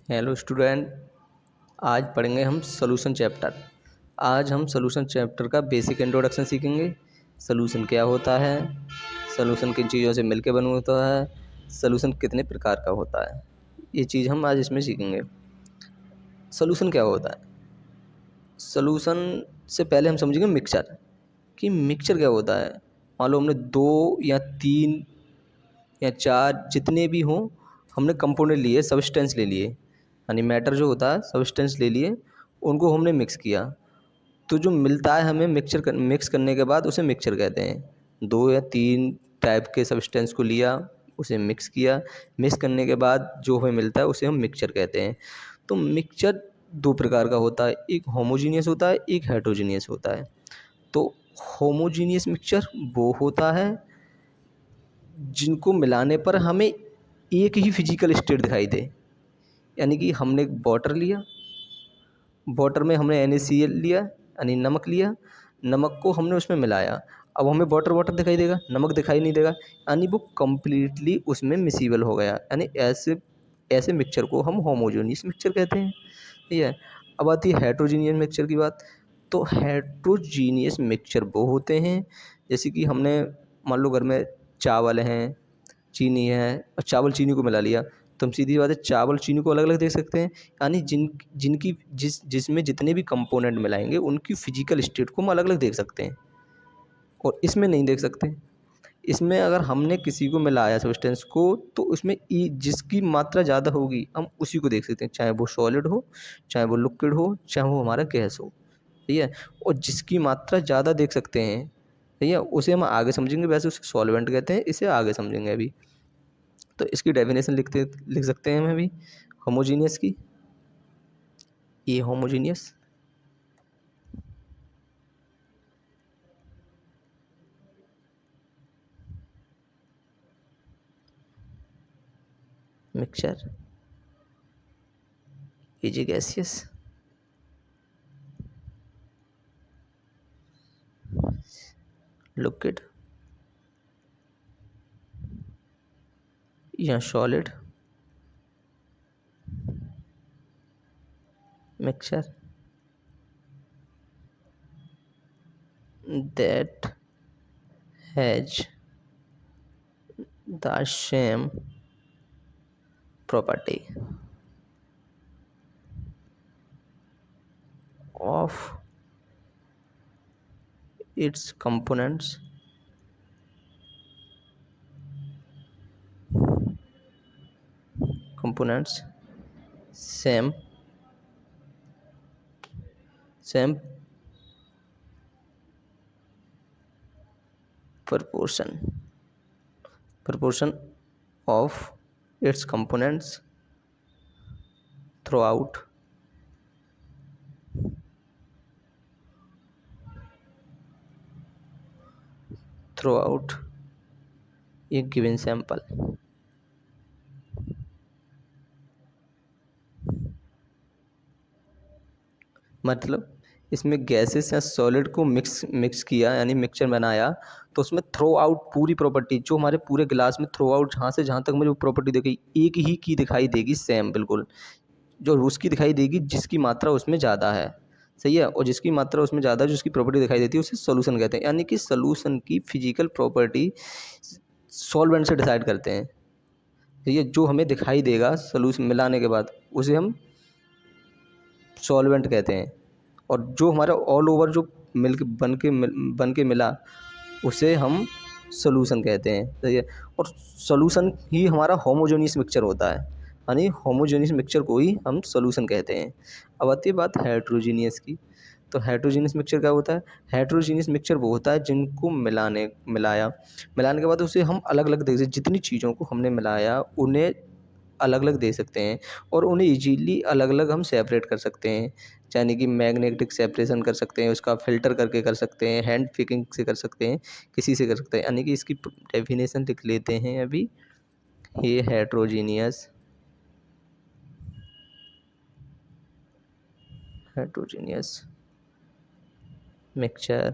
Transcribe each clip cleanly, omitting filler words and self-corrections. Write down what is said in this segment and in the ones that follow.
Hello student. आज पढ़ेंगे हम सॉल्यूशन चैप्टर। आज हम सॉल्यूशन चैप्टर का बेसिक इंट्रोडक्शन सीखेंगे। सॉल्यूशन क्या होता है, सॉल्यूशन किन चीज़ों से मिलकर बना होता है, सॉल्यूशन कितने प्रकार का होता है, ये चीज़ हम आज इसमें सीखेंगे। सॉल्यूशन क्या होता है, सॉल्यूशन से पहले हम समझेंगे मिक्सचर कि मिक्सचर क्या होता है। मान लो हमने 2 या 3 या 4 जितने भी हों, हमने कंपोनेंट लिए, सब्सटेंस ले लिए, यानी मैटर जो होता है सब्सटेंस ले लिए, उनको हमने मिक्स किया, तो जो मिलता है हमें मिक्स करने के बाद उसे मिक्सचर कहते हैं। 2 या 3 टाइप के सब्सटेंस को लिया, उसे मिक्स किया, मिक्स करने के बाद जो हमें मिलता है उसे हम मिक्सचर कहते हैं। तो मिक्सचर 2 प्रकार का होता है, एक होमोजीनियस होता है, एक हेटेरोजीनियस होता है। तो होमोजीनियस मिक्सचर वो होता है जिनको मिलाने पर हमें एक ही फिजिकल स्टेट दिखाई दे। यानी कि हमने एक वाटर लिया, वाटर में हमने NaCl लिया यानी नमक लिया, नमक को हमने उसमें मिलाया, अब हमें वाटर वाटर दिखाई देगा, नमक दिखाई नहीं देगा, यानी वो कम्प्लीटली उसमें मिसिबल हो गया। यानी ऐसे ऐसे मिक्सचर को हम होमोजेनियस मिक्सचर कहते हैं। ठीक है। अब आती है हेटेरोजीनियस मिक्सचर की बात। तो हेटेरोजीनियस मिक्सचर वो होते हैं जैसे कि हमने मान लो घर में चावल हैं, चीनी है, और चावल चीनी को मिला लिया, तो हम सीधी बात है चावल चीनी को अलग अलग देख सकते हैं। यानी जिनकी जिसमें जितने भी कंपोनेंट मिलाएंगे उनकी फिजिकल स्टेट को हम अलग अलग देख सकते हैं, और इसमें नहीं देख सकते। इसमें अगर हमने किसी को मिलाया सब्सटेंस को, तो उसमें जिसकी मात्रा ज़्यादा होगी हम उसी को देख सकते हैं, चाहे वो सॉलिड हो, चाहे वो लिक्विड हो, चाहे वो हमारा गैस हो। ठीक है। और जिसकी मात्रा ज़्यादा देख सकते हैं, ठीक है, उसे हम आगे समझेंगे, वैसे उसे सॉल्वेंट कहते हैं, इसे आगे समझेंगे अभी। तो इसकी डेफिनेशन लिख सकते हैं हम अभी होमोजीनियस की। ये homogeneous mixture is a gaseous liquid या solid mixture that has the same property of its components same same proportion of its components throughout a given sample। मतलब इसमें गैसेस या सॉलिड को मिक्स किया, यानी मिक्सचर बनाया, तो उसमें थ्रो आउट पूरी प्रॉपर्टी जो हमारे पूरे गिलास में थ्रो आउट जहाँ से जहाँ तक मुझे वो प्रॉपर्टी दिखेगी, एक ही की दिखाई देगी, सेम बिल्कुल जो उसकी दिखाई देगी जिसकी मात्रा उसमें ज़्यादा है। सही है। और जिसकी मात्रा उसमें ज़्यादा है, जो उसकी प्रॉपर्टी दिखाई देती है, उसे सॉल्यूशन कहते हैं। यानी कि सॉल्यूशन की फिजिकल प्रॉपर्टी सॉल्वेंट से डिसाइड करते हैं। ये जो हमें दिखाई देगा सॉल्यूशन मिलाने के बाद उसे हम सॉल्वेंट कहते हैं, और जो हमारा ऑल ओवर जो मिल के बन के मिला उसे हम सॉल्यूशन कहते हैं। सही है। और सॉल्यूशन ही हमारा होमोजेनियस मिक्सचर होता है, यानी होमोजेनियस मिक्सचर को ही हम सॉल्यूशन कहते हैं। अब आती है बात हेटेरोजीनियस की। तो हेटेरोजीनियस मिक्सचर क्या होता है, हेटेरोजीनियस मिक्सचर वो होता है जिनको मिलाने के बाद उसे हम अलग अलग देख, जितनी चीज़ों को हमने मिलाया उन्हें अलग अलग दे सकते हैं, और उन्हें इजीली अलग अलग हम सेपरेट कर सकते हैं। यानी कि मैग्नेटिक सेपरेशन कर सकते हैं, उसका फ़िल्टर करके कर सकते हैं, हैंड पिकिंग से कर सकते हैं, किसी से कर सकते हैं। यानी कि इसकी डेफिनेशन लिख लेते हैं अभी। ये heterogeneous mixture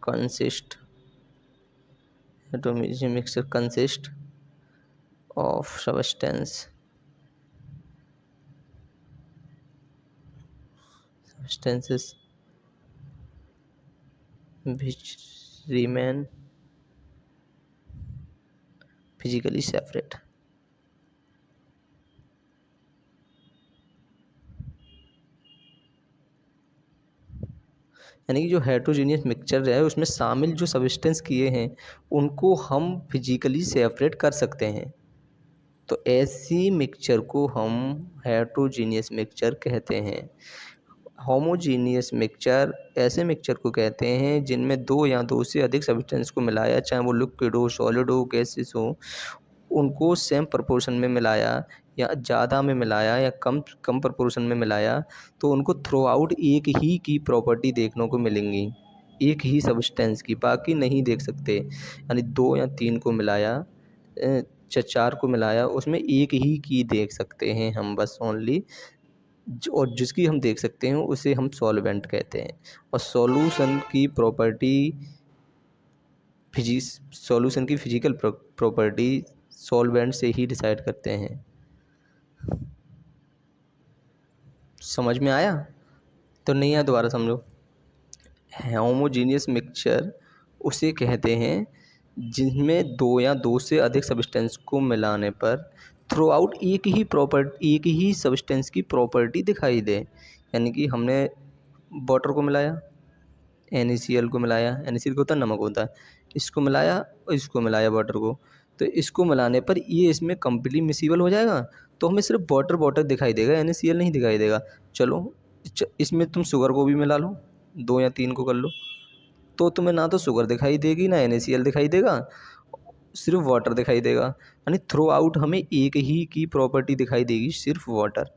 consist heterogeneous mixture consist of substances which remain physically separate। यानी कि जो हेट्रोजीनियस मिक्सचर है उसमें शामिल जो सब्सटेंस किए हैं उनको हम फिजिकली सेपरेट कर सकते हैं। तो ऐसी मिक्सचर को हम हेट्रोजीनियस मिक्सचर कहते हैं। होमोजीनियस मिक्सचर ऐसे मिक्सचर को कहते हैं जिनमें दो या दो से अधिक सब्सटेंस को मिलाया, चाहे वो लिक्विड हो, सॉलिड हो, गैसेस हो, उनको सेम प्रोपोर्शन में मिलाया या ज़्यादा में मिलाया या कम कम प्रोपोर्शन में मिलाया, तो उनको थ्रू आउट एक ही की प्रॉपर्टी देखने को मिलेंगी, एक ही सब्सटेंस की, बाकी नहीं देख सकते। यानी 2 या 3 को मिलाया, 4 को मिलाया, उसमें एक ही की देख सकते हैं हम, बस ओनली। और जिसकी हम देख सकते हैं उसे हम सॉल्वेंट कहते हैं। और सॉल्यूशन की फिजिकल प्रॉपर्टी सॉल्वेंट से ही डिसाइड करते हैं। समझ में आया? तो नहीं आया दोबारा समझो। होमोजीनियस मिक्सचर उसे कहते हैं जिनमें दो या दो से अधिक सब्सटेंस को मिलाने पर थ्रू आउट एक ही सब्सटेंस की प्रॉपर्टी दिखाई दे। यानी कि हमने वाटर को मिलाया, NaCl को मिलाया, NaCl को होता है नमक होता है, इसको मिलाया और इसको मिलाया वाटर को, तो इसको मिलाने पर ये इसमें कम्प्लीटली मिसिबल हो जाएगा। तो हमें सिर्फ वाटर दिखाई देगा, NaCl नहीं दिखाई देगा। चलो इसमें तुम शुगर को भी मिला लो, 2 या 3 को कर लो, तो तुम्हें ना तो शुगर दिखाई देगी ना NaCl दिखाई देगा, सिर्फ वाटर दिखाई देगा। यानी थ्रू आउट हमें एक ही की प्रॉपर्टी दिखाई देगी, सिर्फ वाटर।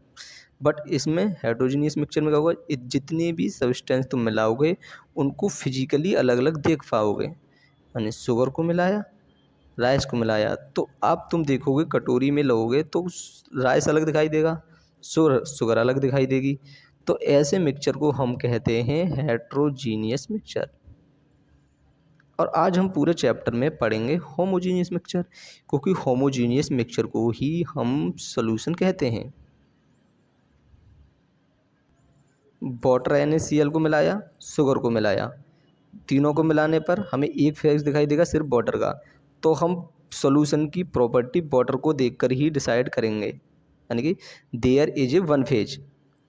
बट इसमें हेट्रोजीनियस मिक्सचर में क्या होगा, जितने भी सब्सटेंस तुम मिलाओगे उनको फिजिकली अलग अलग देख पाओगे। यानी शुगर को मिलाया, राइस को मिलाया, तो अब तुम देखोगे कटोरी में लोगे तो राइस अलग दिखाई देगा, शुगर अलग दिखाई देगी। तो ऐसे मिक्सचर को हम कहते हैं हेट्रोजीनियस मिक्सचर। और आज हम पूरे चैप्टर में पढ़ेंगे होमोजीनियस मिक्सचर, क्योंकि होमोजीनियस मिक्सचर को ही हम सॉल्यूशन कहते हैं। वाटर NaCl को मिलाया, शुगर को मिलाया, तीनों को मिलाने पर हमें एक फेज दिखाई देगा सिर्फ वाटर का। तो हम सॉल्यूशन की प्रॉपर्टी वाटर को देखकर ही डिसाइड करेंगे। यानी कि there is a one phase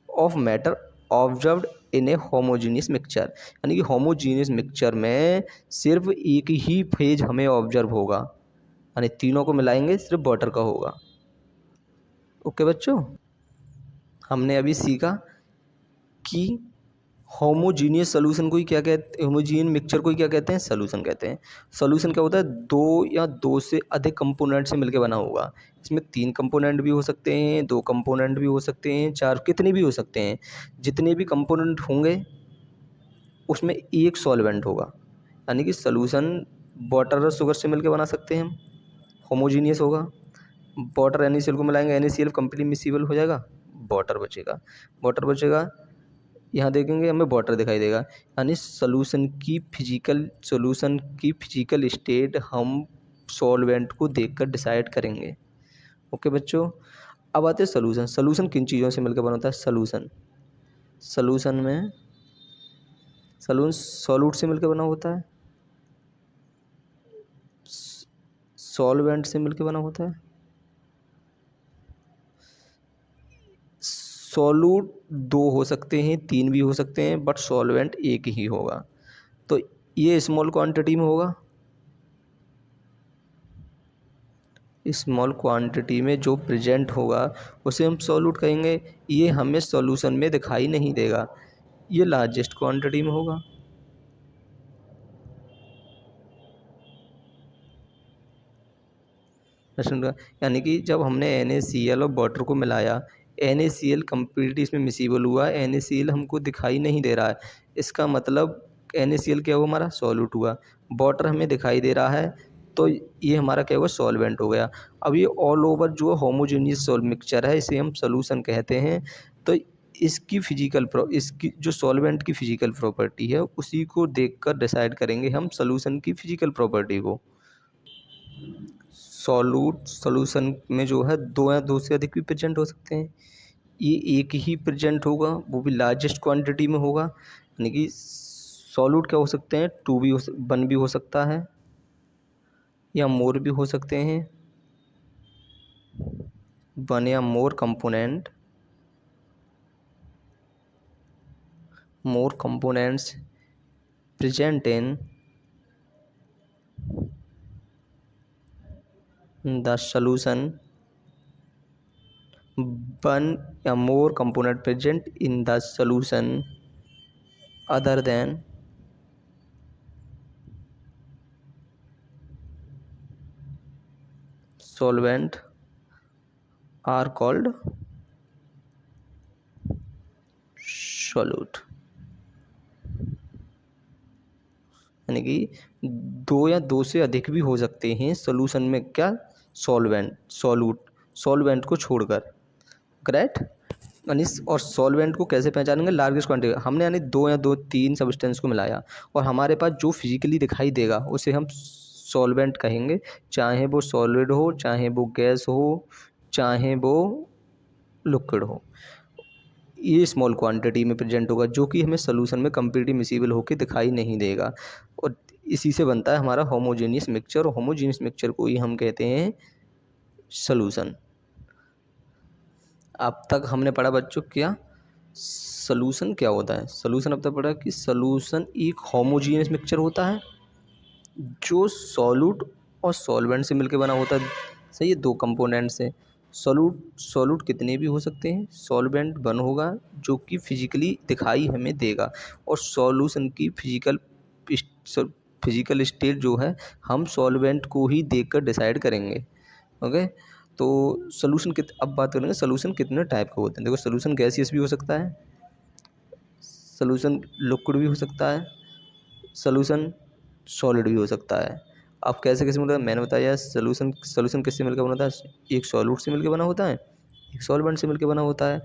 of matter observed in a homogeneous mixture. यानी कि होमोजीनियस मिक्सचर में सिर्फ एक ही फेज हमें ऑब्जर्व होगा, यानी तीनों को मिलाएंगे सिर्फ वाटर का होगा। ओके बच्चों, हमने अभी सीखा कि होमोजीनियस सॉल्यूशन को ही क्या कहते हैं, होमोजीनियस मिक्सचर को ही क्या कहते हैं, सॉल्यूशन कहते हैं। सॉल्यूशन क्या होता है, दो या दो से अधिक कंपोनेंट से मिलकर बना होगा। इसमें 3 कंपोनेंट भी हो सकते हैं, 2 कंपोनेंट भी हो सकते हैं, 4, कितने भी हो सकते हैं। जितने भी कंपोनेंट होंगे उसमें एक सॉल्वेंट होगा। यानी कि सॉल्यूशन वाटर और शुगर से मिलकर बना सकते हैं हम, होमोजीनियस होगा। वाटर NaCl को मिलाएंगे, NaCl कंप्लीट मिसिबल हो जाएगा, वाटर बचेगा। यहाँ देखेंगे हमें वाटर दिखाई देगा। यानी सॉल्यूशन की फिजिकल स्टेट हम सॉल्वेंट को देखकर डिसाइड करेंगे। ओके बच्चों, अब आते हैं सॉल्यूशन। सॉल्यूशन किन चीज़ों से मिलकर बना होता है, सॉल्यूशन में सॉल्यूट से मिलकर बना होता है, सॉल्वेंट से मिलकर बना होता है। सॉल्यूट 2 हो सकते हैं, 3 भी हो सकते हैं, बट सॉल्वेंट एक ही होगा। तो ये स्मॉल क्वांटिटी में होगा, स्मॉल क्वांटिटी में जो प्रेजेंट होगा उसे हम सॉल्यूट कहेंगे। ये हमें सॉल्यूशन में दिखाई नहीं देगा, ये लार्जेस्ट क्वांटिटी में होगा। यानी कि जब हमने NaCl और वाटर को मिलाया, NaCl कम्प्लीटली इसमें मिसिबल हुआ, NaCl हमको दिखाई नहीं दे रहा है, इसका मतलब NaCl क्या हुआ, हमारा सॉल्यूट हुआ। वाटर हमें दिखाई दे रहा है, तो ये हमारा क्या हुआ, सॉल्वेंट हो गया। अब ये ऑल ओवर जो होमोजेनियस मिक्सचर है इसे हम सॉल्यूशन कहते हैं। तो इसकी जो सॉल्वेंट की फिजिकल प्रॉपर्टी है उसी को देखकर डिसाइड करेंगे हम सॉल्यूशन की फिजिकल प्रॉपर्टी को। सॉल्यूट सॉल्यूशन में जो है दो या दो से अधिक भी प्रेजेंट हो सकते हैं। ये एक ही प्रेजेंट होगा, वो भी लार्जेस्ट क्वांटिटी में होगा, यानी कि सॉल्यूट क्या हो सकते हैं, टू भी वन भी हो सकता है या मोर भी हो सकते हैं। वन या more components present in the solution. One or more component present in the solution other than solvent are called solute। यानी कि दो या दो से अधिक भी हो सकते हैं सॉल्यूशन में, क्या, सॉल्वेंट को छोड़कर, करेक्ट। यानी और सॉल्वेंट को कैसे पहचानेंगे, लार्जेस्ट क्वांटिटी, हमने यानी दो या दो तीन सब्सटेंस को मिलाया और हमारे पास जो फिजिकली दिखाई देगा उसे हम सॉल्वेंट कहेंगे, चाहे वो सॉलिड हो, चाहे वो गैस हो, चाहे वो लिक्विड हो। ये स्मॉल क्वांटिटी में प्रेजेंट होगा जो कि हमें सोल्यूशन में कंप्लीटली मिसिबल होकर दिखाई नहीं देगा, और इसी से बनता है हमारा होमोजेनियस मिक्सचर, और होमोजेनियस मिक्सचर को ही हम कहते हैं सोल्यूशन। अब तक हमने पढ़ा बच्चों क्या सोल्यूशन क्या होता है। सोल्यूशन अब तक पढ़ा कि सोल्यूशन एक होमोजेनियस मिक्सचर होता है जो सॉल्यूट और सॉल्वेंट से मिलकर बना होता है। सही है, दो कंपोनेंट से सॉल्यूट कितने भी हो सकते हैं, सॉल्वेंट वन होगा जो कि फिजिकली दिखाई हमें देगा, और सॉल्यूशन की फिजिकल स्टेट जो है हम सॉल्वेंट को ही देखकर डिसाइड करेंगे। ओके, तो सोल्यूशन अब बात करेंगे सोल्यूशन कितने टाइप के होते हैं। देखो, सोल्यूशन गैसियस भी हो सकता है, सोल्यूशन लिक्विड भी हो सकता है, सोल्यूशन सॉलिड भी हो सकता है। अब कैसे कैसे मिलता है मैंने बताया, सोल्यूशन किससे मिलकर बना होता है, एक सॉल्यूट से मिलकर बना होता है, एक सॉल्वेंट से मिलकर बना होता है।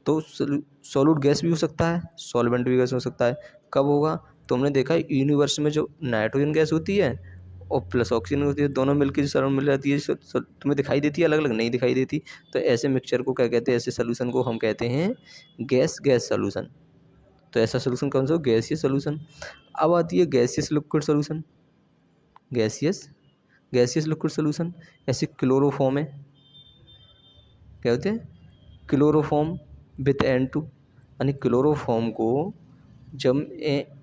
तो सॉल्यूट गैस भी हो सकता है, सॉल्वेंट भी गैस हो सकता है। कब होगा, तो हमने देखा है यूनिवर्स में जो नाइट्रोजन गैस होती है और प्लस ऑक्सीजन होती है, दोनों मिलकर जो सराउंड मिल जाती है, तुम्हें दिखाई देती है, अलग अलग नहीं दिखाई देती। तो ऐसे मिक्सचर को क्या कहते हैं, ऐसे सोल्यूशन को हम कहते हैं गैस सोल्यूशन। तो ऐसा सोल्यूशन कौन सा हो, गैसीय सोल्यूशन। अब आती है gaseous liquid solution, gaseous liquid solution. ऐसे क्लोरोफॉर्म है, क्या होते हैं, क्लोरोफॉर्म विथ N2, यानी क्लोरोफॉर्म को जब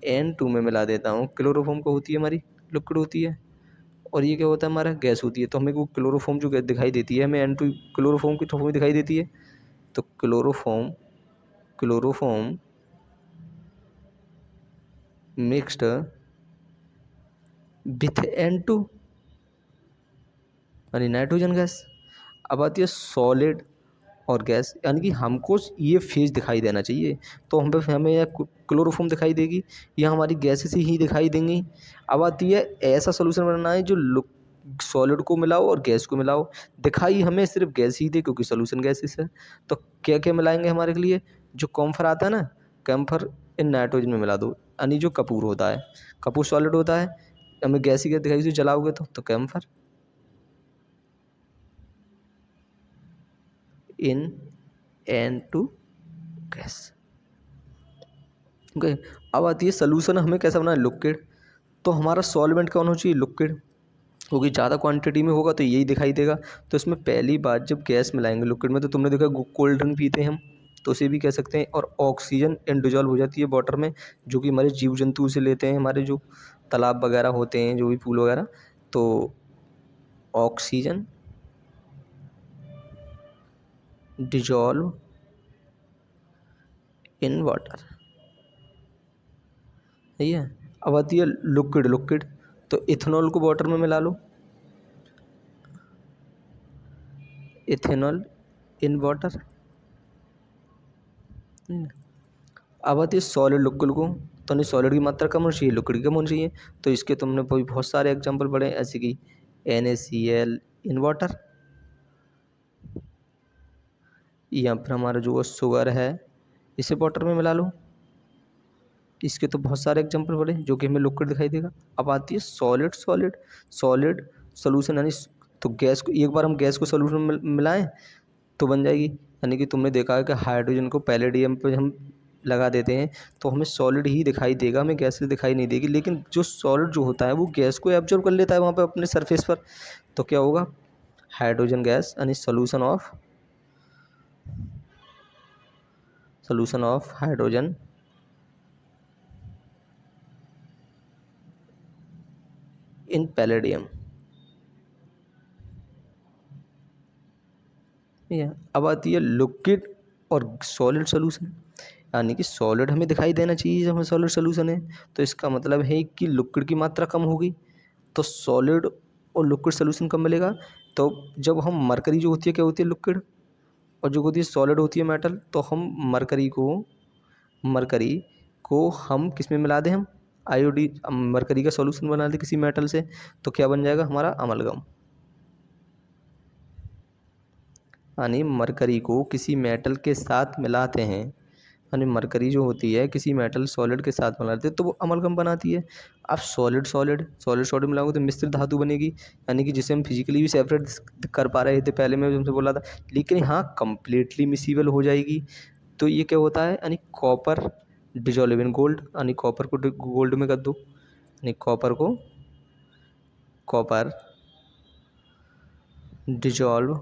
N2 में मिला देता हूँ, क्लोरोफॉर्म को होती है हमारी लिक्विड होती है, और ये क्या होता है हमारा गैस होती है। तो हमें वो क्लोरोफॉर्म जो गैस दिखाई देती है हमें N2 क्लोरोफॉर्म की फॉर्म में दिखाई देती है। तो क्लोरोफॉर्म मिक्स्ड विथ N2 यानी नाइट्रोजन गैस। अब आती है सॉलिड और गैस, यानी कि हमको ये फेज दिखाई देना चाहिए, तो हमें या क्लोरोफॉर्म दिखाई देगी या हमारी गैसेस ही दिखाई देंगी। अब आती है ऐसा सोल्यूशन बनाना है जो सॉलिड को मिलाओ और गैस को मिलाओ, दिखाई हमें सिर्फ गैस ही दे क्योंकि सोल्यूशन गैसेस है। तो क्या क्या मिलाएंगे हमारे लिए, जो कॉम्फर आता है ना, कैम्फर इन नाइट्रोजन में मिला दो, यानी जो कपूर होता है, कपूर सॉलिड होता है, हमें गैस ही गैस दिखाई दे, जलाओगे तो कैम्फर इन N2 गैस। ओके, अब आती है सोल्यूशन हमें कैसा बनाना है, लिक्विड। तो हमारा सॉल्वेंट कौन होना चाहिए, लिक्विड, क्योंकि ज़्यादा क्वांटिटी में होगा तो यही दिखाई देगा। तो इसमें पहली बात जब गैस मिलाएंगे लिक्विड में, तो तुमने देखा कोल्ड ड्रिंक पीते हैं हम, तो उसे भी कह सकते हैं। और ऑक्सीजन इंडिजॉल्व हो जाती है वाटर में, जो कि हमारे जीव जंतु से लेते हैं, हमारे जो तालाब वगैरह होते हैं, जो भी पूल वगैरह, तो ऑक्सीजन डिजॉल्व इन वाटर, सही है। अब आती है लिक्विड, तो इथेनॉल को वाटर में मिला लो, इथेनॉल इन वाटर। अब आती है सॉलिड लिक्विड को, तो नहीं सॉलिड की मात्रा कम होनी चाहिए, लिक्विड की कम होनी चाहिए। तो इसके तुमने बहुत सारे एग्जांपल पढ़े, ऐसे कि NaCl इन वाटर, या फिर हमारा जो शुगर है इसे वाटर में मिला लो। इसके तो बहुत सारे एग्जांपल पढ़े जो कि हमें लिक्विड दिखाई देगा। अब आती है सॉलिड सोल्यूशन, यानी तो गैस को एक बार हम गैस को सॉल्यूशन में मिलाएं तो बन जाएगी। यानी कि तुमने देखा है कि हाइड्रोजन को पैलेडियम पे हम लगा देते हैं तो हमें सॉलिड ही दिखाई देगा, हमें गैस दिखाई नहीं देगी। लेकिन जो सॉलिड जो होता है वो गैस को एब्जॉर्ब कर लेता है वहाँ पे अपने सरफेस पर। तो क्या होगा, हाइड्रोजन गैस यानी solution of hydrogen in palladium. अब आती है लिक्विड और सॉलिड सॉल्यूशन। यानी कि सॉलिड हमें दिखाई देना चाहिए जब हमें सॉलिड सॉल्यूशन है, तो इसका मतलब है कि लिक्विड की मात्रा कम होगी। तो सॉलिड और लिक्विड सॉल्यूशन कब मिलेगा, तो जब हम मरकरी जो होती है क्या होती है लिक्विड, और जो होती है सॉलिड होती है मेटल। तो हम मरकरी को हम किस में मिला दें, हम आयोडीन मरकरी का सॉल्यूशन बना दें किसी मेटल से, तो क्या बन जाएगा हमारा अमलगम। यानी मरकरी को किसी मेटल के साथ मिलाते हैं, यानी मरकरी जो होती है किसी मेटल सॉलिड के साथ मिलाते हैं तो वो अमलगम बनाती है। अब सॉलिड मिलाओगे तो मिश्र धातु बनेगी, यानी कि जिसे हम फिजिकली भी सेपरेट कर पा रहे थे पहले मैं तुमसे बोला था, लेकिन हाँ कंप्लीटली मिसिबल हो जाएगी। तो ये क्या होता है, यानी कॉपर डिजोल्व इन गोल्ड, यानी कॉपर को गोल्ड में कर दो, यानी कॉपर डिजोल्व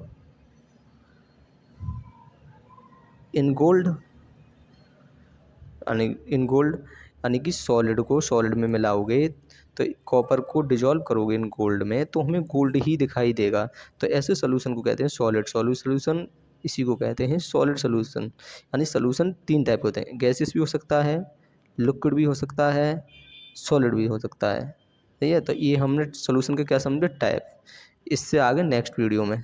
इन गोल्ड, यानी कि सॉलिड को सॉलिड में मिलाओगे तो कॉपर को डिजोल्व करोगे इन गोल्ड में तो हमें गोल्ड ही दिखाई देगा। तो ऐसे सॉल्यूशन को कहते हैं सॉलिड सॉल्यूशन, इसी को कहते हैं सॉलिड सॉल्यूशन। यानी सॉल्यूशन तीन टाइप होते हैं, गैसेस भी हो सकता है, लिक्विड भी हो सकता है, सॉलिड भी हो सकता है। ठीक है, तो ये हमने सॉल्यूशन के क्या समझे टाइप। इससे आगे नेक्स्ट वीडियो में।